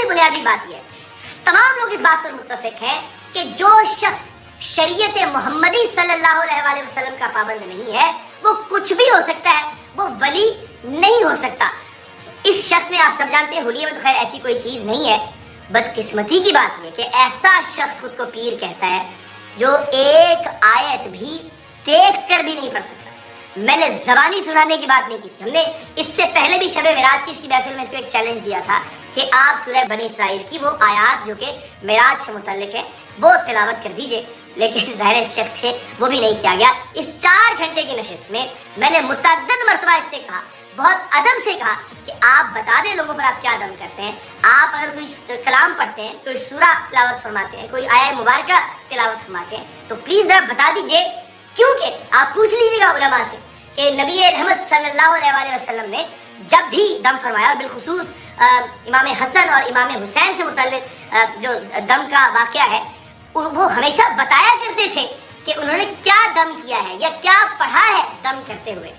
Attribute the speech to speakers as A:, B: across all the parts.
A: सबसे बुनियादी बात यह है, तमाम लोग इस बात पर मुत्तफिक हैं कि जो शख्स शरीयत मोहम्मदी सल्लल्लाहु अलैहि वसल्लम का पाबंद नहीं है वो कुछ भी हो सकता है, वो वली नहीं हो सकता। इस शख्स में आप सब जानते हैं हुलिये में तो खैर ऐसी कोई चीज़ नहीं है। बदकिस्मती की बात यह कि ऐसा शख्स खुद को पीर कहता है जो एक आयत भी देख कर भी नहीं पढ़ सकता। मैंने ज़बानी सुनाने की बात नहीं की थी, हमने इससे पहले भी शब मेराज की इसकी महफिल में इसको एक चैलेंज दिया था कि आप सूरह बनी इसराइल की वो आयत जो कि मेराज से मुतल्लिक है वो तिलावत कर दीजिए, लेकिन ज़ाहिर शख्स से वो भी नहीं किया गया। इस 4 घंटे की नशिस्त में मैंने मुतअद्दिद मरतबा इससे कहा, बहुत अदब से कहा कि आप बता दें लोगों पर आप क्या दम करते हैं। आप अगर कोई कलाम पढ़ते हैं, कोई सूरा तिलावत फरमाते हैं, कोई आयत मुबारका तिलावत फरमाते हैं तो प्लीज़ ज़रा बता दीजिए, क्योंकि आप पूछ लीजिएगा उलमा से कि नबी रहमत सल्लल्लाहु अलैहि वसल्लम ने जब भी दम फरमाया, और बिलखुसूस इमाम हसन और इमाम हुसैन से मुतल्लिक जो दम का वाक़या है वो हमेशा बताया करते थे कि उन्होंने क्या दम किया है या क्या पढ़ा है दम करते हुए।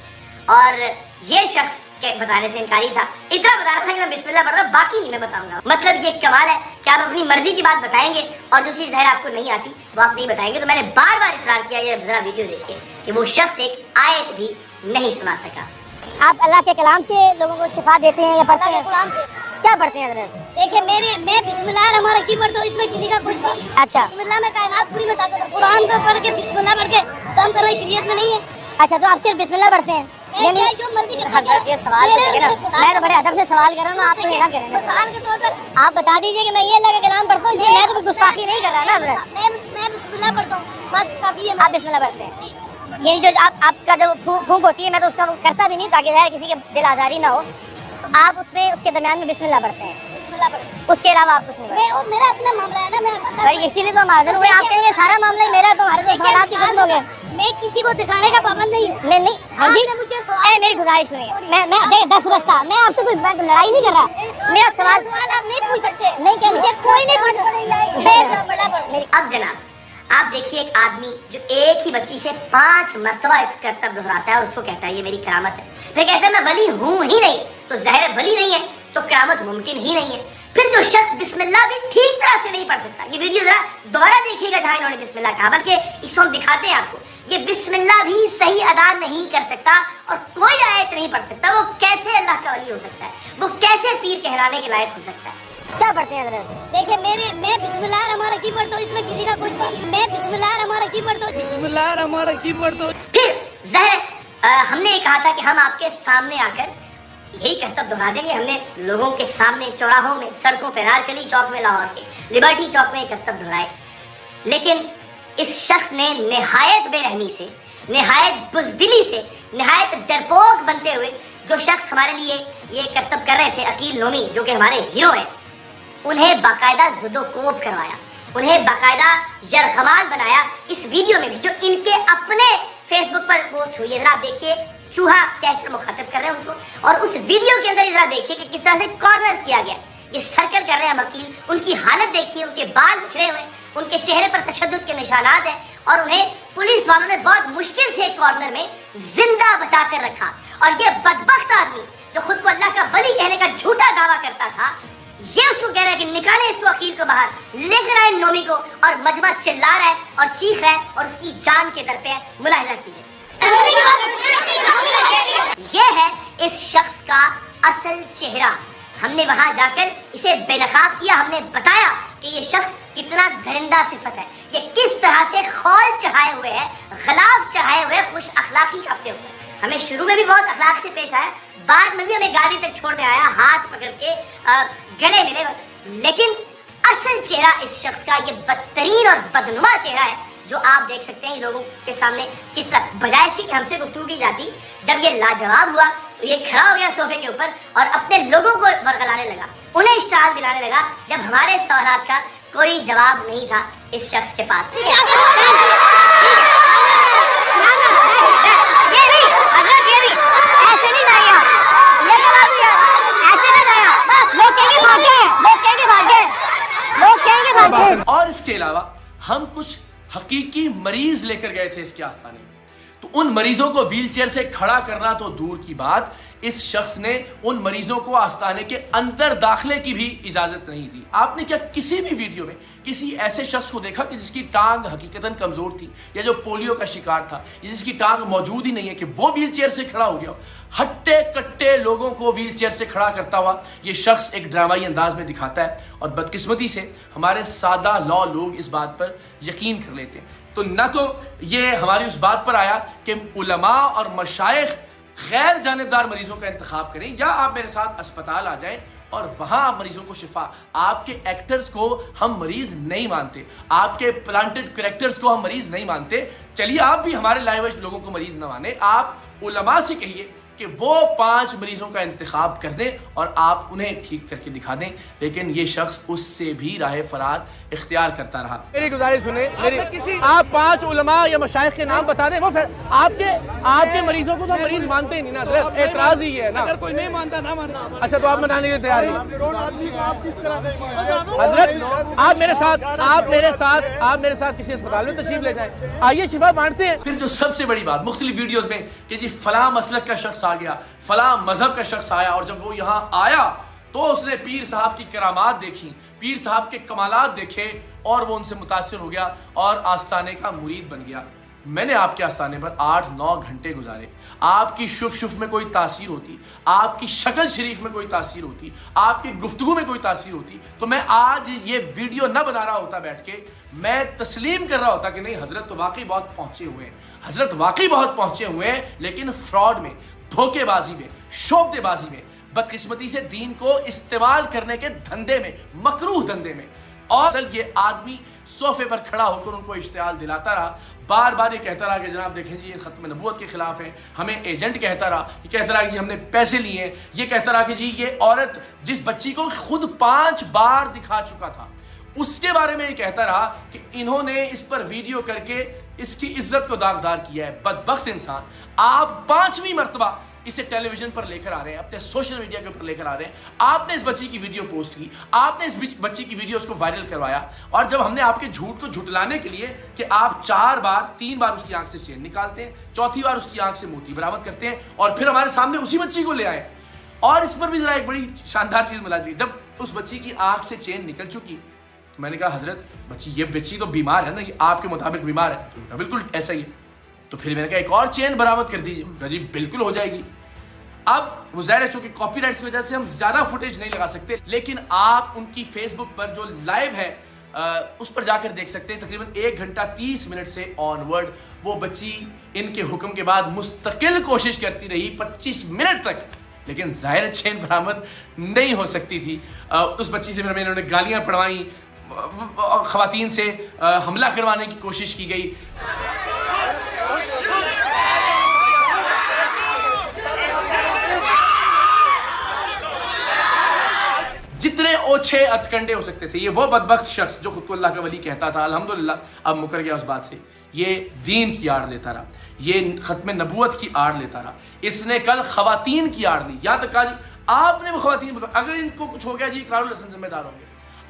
A: और ये शख्स के बताने से इनकारी था, इतना बता रहा था कि मैं बिस्मिल्लाह पढ़ रहा हूँ, बाकी नहीं मैं बताऊंगा। मतलब ये कमाल है कि आप अपनी मर्जी की बात बताएंगे और जो चीज़ ज़ाहिर आपको नहीं आती वो आप नहीं बताएंगे। तो मैंने बार बार इसरार किया, ये जरा वीडियो देखिए कि वो शख्स एक आयत भी नहीं सुना सका।
B: आप अल्लाह के कलाम से लोगों को शिफा देते हैं या पढ़ते हैं? कलाम से क्या पढ़ते हैं हज़रत?
C: देखिए मैं बिस्मिल्लाहिर्रहमानिर्रहीम पढ़ता हूँ, इसमें किसी का कुछ नहीं।
B: अच्छा,
C: बिस्मिल्लाह में कायनात पूरी बताता हूँ, कुरान को पढ़ के बिस्मिल्लाह पढ़ के दम करना शरीयत में नहीं है।
B: अच्छा, तो आप सिर्फ बिस्मिल्लाह पढ़ते हैं?
C: यानी जो मर्जी कर
B: हज़रत ये सवाल करेंगे ना, मैं तो बड़े अदब से सवाल कर रहा हूँ, आप तो ये ना करेंगे।
C: सवाल के तौर पर
B: आप बता दीजिए कि मैं ये अल्लाह का कलाम पढ़ता हूँ, इसलिए मैं तो गुस्ताखी नहीं कर रहा ना हज़रत।
C: मैं बिस्मिल्लाह पढ़ता हूँ, बस काफी है।
B: आप बिस्मिल्लाह पढ़ते हैं, यही जो आपका जो फूंक होती है मैं तो उसका करता भी नहीं ताकि ज़ाहिर किसी के दिल आज़ारी ना हो, तो आप उसमें उसके दरमियान में बिस्मिल्लाह पढ़ते हैं,
C: बिस्मिल्लाह पढ़ते हैं।
B: उसके अलावा आप कुछ नहीं पढ़ते?
C: मैं मेरा अपना मामला है ना, मैं
B: सर इसीलिए तो हम हाजिर हुए। आप कहेंगे सारा मामला ही मेरा, तो हमारे तो सवाल ही खत्म हो गए।
C: मैं किसी को दिखाने का पाबंद नहीं हूँ।
B: नहीं हाँ जी, मेरी गुजारिश सुनिए, मैं 10 बजता मैं आपसे कोई लड़ाई नहीं कर रहा, मेरा सवाल
C: आप नहीं पूछ सकते,
B: नहीं क्या मुझे
C: कोई नहीं पूछ सकता।
A: अब जनाब आप देखिए एक आदमी जो एक ही बच्ची से 5 मरतबा एक करतब दोहराता है और उसको कहता है ये मेरी करामत है, फिर कहता है मैं वली हूँ ही नहीं, तो ज़ाहिर वली नहीं है तो करामत मुमकिन ही नहीं है। फिर जो शख्स बिस्मिल्लाह भी ठीक तरह से नहीं पढ़ सकता, ये वीडियो जरा दोबारा देखिएगा जहाँ इन्होंने बिस्मिल्लाह कहा, बल्कि इसको हम दिखाते हैं आपको, ये बिस्मिल्लाह भी सही अदा नहीं कर सकता और कोई आयत नहीं पढ़ सकता, वो कैसे अल्लाह का वली हो सकता है, वो कैसे पीर कहलाने के लायक हो सकता है।
B: क्या पढ़ते हैं हज़रत?
C: देखिए मैं बिस्मिल्लाहिर्रहमानिर्रहीम पढ़ता हूँ, इसमें किसी का कुछ नहीं। मैं बिस्मिल्लाहिर्रहमानिर्रहीम पढ़ता हूँ,
D: बिस्मिल्लाहिर्रहमानिर्रहीम पढ़ता हूँ।
A: फिर ज़ाहिर हमने ये कहा था कि हम आपके सामने आकर यही करतब दोहरा देंगे। हमने लोगों के सामने चौराहों में, सड़कों पे, नारकली चौक में लाहौर के, लिबर्टी चौक में करतब दोहराए, लेकिन इस शख्स ने निहायत बेरहमी से, निहायत बुज़दिली से, निहायत डरपोक बनते हुए जो शख्स हमारे लिए ये करतब कर रहे थे, अकील नोमी जो कि हमारे हीरो हैं, उन्हें बाकायदा ज़ुदोकोब करवाया, उन्हें बाकायदा यरगमाल बनाया इस वीडियो में भी जो इनके अपने फेसबुक पर पोस्ट हुई है। जरा आप देखिए, चूहा कहकर मुखातिब कर रहे हैं उनको, और उस वीडियो के अंदर जरा देखिए कि किस तरह से कॉर्नर किया गया, ये सर्कल कर रहे हैं वकील, उनकी हालत देखिए, उनके बाल बिखरे हुए, उनके चेहरे पर तशद्दुद के निशानात हैं और उन्हें पुलिस वालों ने बहुत मुश्किल से एक कॉर्नर में जिंदा बचा कर रखा। और ये बदबख्त आदमी जो खुद को अल्लाह का वली कहने का झूठा दावा करता था, ये उसको कह रहा है कि निकाले इसको, वकील को बाहर लेकर आए नोमी को, और मजमा चिल्ला रहा है और चीख रहा है और उसकी जान के दर पे है। मुलाहिजा कीजिए, ये है इस शख्स का असल चेहरा। हमने वहां जाकर इसे बेनकाब किया, हमने बताया कि ये शख्स कितना दरिंदा सिफत है, ये किस तरह से खौल चढ़ाए हुए है, गलाफ चढ़ाए हुए, खुश अखलाकी का अपने ऊपर। हमें शुरू में भी बहुत अखलाक से पेश आया, बाद में भी हमें गाड़ी तक छोड़ने आया, हाथ पकड़ के गले मिले, लेकिन असल चेहरा इस शख्स का ये बदतरीन और बदनुमा चेहरा है जो आप देख सकते हैं लोगों के सामने किस तरह, बजाय इसके कि हमसे गुफ्तगू की जाती, जब ये लाजवाब हुआ तो ये खड़ा हो गया सोफे के ऊपर और अपने लोगों को वरगलाने लगा, उन्हें इश्तिहार दिलाने लगा, जब हमारे सवालात का कोई जवाब नहीं था इस शख्स के पास।
D: और इसके अलावा हम कुछ हकीकी मरीज लेकर गए थे इसके आस्थाने में,
E: तो उन मरीजों को व्हीलचेयर से खड़ा करना तो दूर की बात, इस शख्स ने उन मरीजों को आस्ताने के अंदर दाखिले की भी इजाजत नहीं दी। आपने क्या किसी भी वीडियो में किसी ऐसे शख्स को देखा कि जिसकी टांग हकीकतन कमजोर थी, या जो पोलियो का शिकार था, या जिसकी टांग मौजूद ही नहीं है, कि वो व्हीलचेयर से खड़ा हो गया? हट्टे कट्टे लोगों को व्हीलचेयर से खड़ा करता हुआ ये शख्स एक ड्रामाई अंदाज में दिखाता है, और बदकिस्मती से हमारे सादा लॉ लोग इस बात पर यकीन कर लेते हैं। तो न तो ये हमारी उस बात पर आया कि उलमा और मशाइख गैर जानिबदार मरीजों का इंतखाब करें, या आप मेरे साथ अस्पताल आ जाएं और वहां आप मरीजों को शिफा। आपके एक्टर्स को हम मरीज नहीं मानते, आपके प्लांटेड कैरेक्टर्स को हम मरीज नहीं मानते। चलिए आप भी हमारे लाइव लोगों को मरीज न माने, आप उलमा से कहिए कि वो 5 मरीजों का इंतखाब कर दें और आप उन्हें ठीक करके दिखा दें। लेकिन ये शख्स उससे भी राह फरार इख्तियार करता रहा।
F: मेरी गुजारिश सुने, आप 5 उलमा या मशाइख के नाम बता दें, वो फिर आपके मरीजों को तो मरीज मानते ही नहीं ना, सिर्फ एतराज ही है ना।
D: अगर कोई नहीं मानता ना मानना।
F: अच्छा, तो आप मनाने के लिए तैयार हैं हजरत? आप मेरे साथ किसी अस्पताल में तशरीफ ले जाएं, आइए शिफा बांटते हैं।
E: फिर जो सबसे बड़ी बात मुख्तलिफ वीडियोस में कि जी फला मसलक का शख्स आ गया, फला मजहब का शख्स आया, और जब वो यहाँ आया तो उसने पीर साहब की करामात देखी, पीर साहब के कमालात देखे, और वो उनसे मुतासिर हो गया और आस्ताने का मुरीद बन गया। मैंने आपके आस्ताने पर 8-9 घंटे गुजारे। आपकी शुफ शुफ में कोई तासीर होती, आपकी शक्ल शरीफ में कोई तासीर होती, आपकी गुफ्तगू में कोई तासीर होती, तो मैं आज ये वीडियो न बना रहा होता बैठ के, मैं तस्लीम कर रहा होता कि नहीं, हजरत तो वाकई बहुत पहुंचे हुए हैं, हजरत वाकई बहुत पहुंचे हुए हैं, लेकिन फ्रॉड में, धोखेबाजी में, शोबदेबाजी में, बदकिस्मती से दीन को इस्तेमाल करने के धंधे में, मकरूह धंधे में। और ये आदमी सोफे पर खड़ा होकर उनको इश्तिहाल दिलाता रहा, बार बार ये कहता रहा कि जनाब देखें जी ये खत्म नबूवत के खिलाफ है, हमें एजेंट कहता रहा, ये कहता रहा कि जी हमने पैसे लिए हैं, ये कहता रहा कि जी ये औरत जिस बच्ची को खुद 5 बार दिखा चुका था उसके बारे में ये कहता रहा कि इन्होंने इस पर वीडियो करके इसकी इज्जत को दागदार किया है। बदबख्त इंसान, आप 5वीं मर्तबा इसे टेलीविजन पर लेकर आ रहे हैं, अपने सोशल मीडिया के ऊपर लेकर आ रहे हैं। आपने इस बच्ची की वीडियो पोस्ट की, आपने इस बच्ची की वीडियो को वायरल करवाया, और जब हमने आपके झूठ को झुटलाने के लिए कि आप 3 बार उसकी आंख से चेन निकालते हैं, 4थी बार उसकी आंख से मोती बरामद करते हैं, और फिर हमारे सामने उसी बच्ची को ले आए। और इस पर भी जरा एक बड़ी शानदार चीज मिला जी, जब उस बच्ची की आंख से चेन निकल चुकी तो मैंने कहा हजरत ये बच्ची तो बीमार है ना, ये आपके मुताबिक बीमार है? तो बिल्कुल ऐसा ही है। तो फिर मैंने कहा एक और चेन बरामद कर दीजिए। जी बिल्कुल हो जाएगी। अब वो ज़ाहिर है चूंकि कॉपीराइट की वजह से हम ज्यादा फुटेज नहीं लगा सकते, लेकिन आप उनकी फेसबुक पर जो लाइव है उस पर जाकर देख सकते हैं। तकरीबन 1 घंटा 30 मिनट से ऑनवर्ड वो बच्ची इनके हुक्म के बाद मुस्तकिल कोशिश करती रही 25 मिनट तक, लेकिन जाहिर चेन बरामद नहीं हो सकती थी। उस बच्ची से मैंने उन्हें गालियां पढ़वाई, खवातीन से हमला करवाने की कोशिश की गई। जितने ओछे अतकंडे हो सकते थे, ये वो बदबख्त शख्स जो खुद को अल्लाह का वली कहता था, अल्हम्दुलिल्लाह अब मुकर गया उस बात से। ये दीन की आड़ लेता रहा, ये खत्म नबूवत की आड़ लेता रहा। इसने कल खवातीन की आड़ ली, यहाँ तक कहा जी आपने वो खवातीन, अगर इनको कुछ हो गया जी इकरारुल हसन जिम्मेदार होंगे,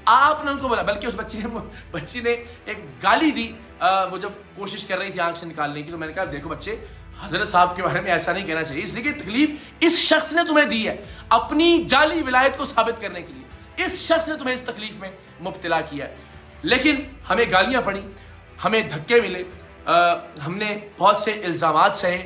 E: आपने उनको बोला। बल्कि उस बच्ची ने एक गाली दी वो जब कोशिश कर रही थी आंख से निकालने की। तो मैंने कहा देखो बच्चे, हजरत साहब के बारे में ऐसा नहीं कहना चाहिए, इसलिए कि तकलीफ इस शख्स ने तुम्हें दी है अपनी जाली विलायत को साबित करने के लिए। इस शख्स ने तुम्हें इस तकलीफ में मुब्तला किया है। लेकिन हमें गालियां पड़ी, हमें धक्के मिले, हमने बहुत से इल्जामात सहे,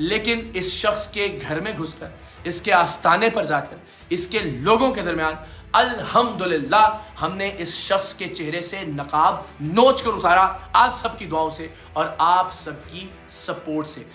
E: लेकिन इस शख्स के घर में घुसकर, इसके आस्थाने पर जाकर, इसके लोगों के दरमियान अल्हम्दुलिल्लाह हमने इस शख्स के चेहरे से नकाब नोच कर उतारा, आप सबकी दुआओं से और आप सबकी सपोर्ट से।